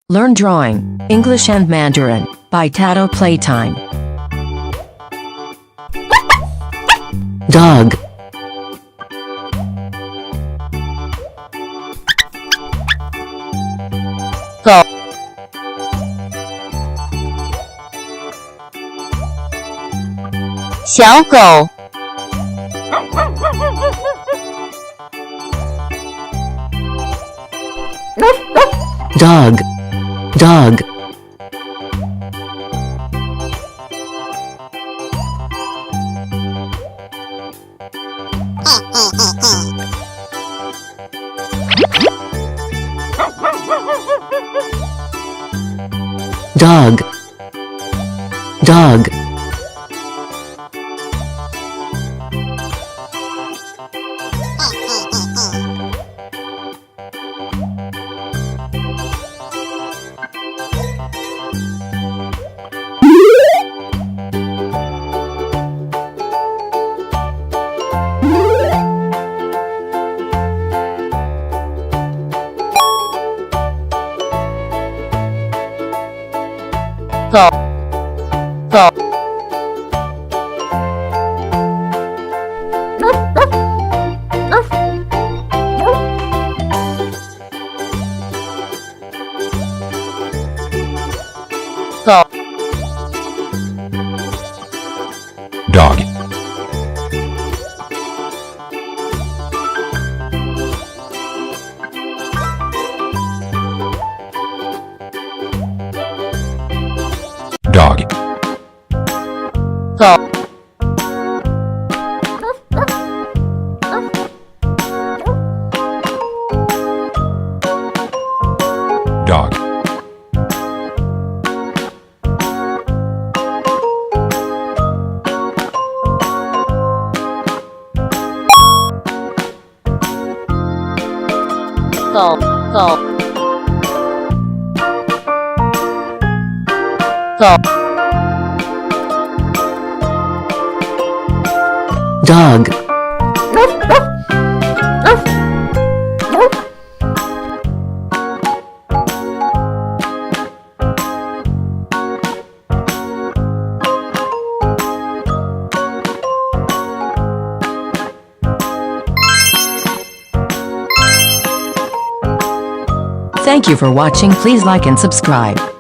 Learn drawing, English and Mandarin, by Tato Playtime. Dog. Go. Xiao狗. Dog. Dog. Dog. Dog. Go. Go. Go. Dog. Dog. Go. Dog. Go. Go. Go. Dog. Thank you for watching. Please like and subscribe.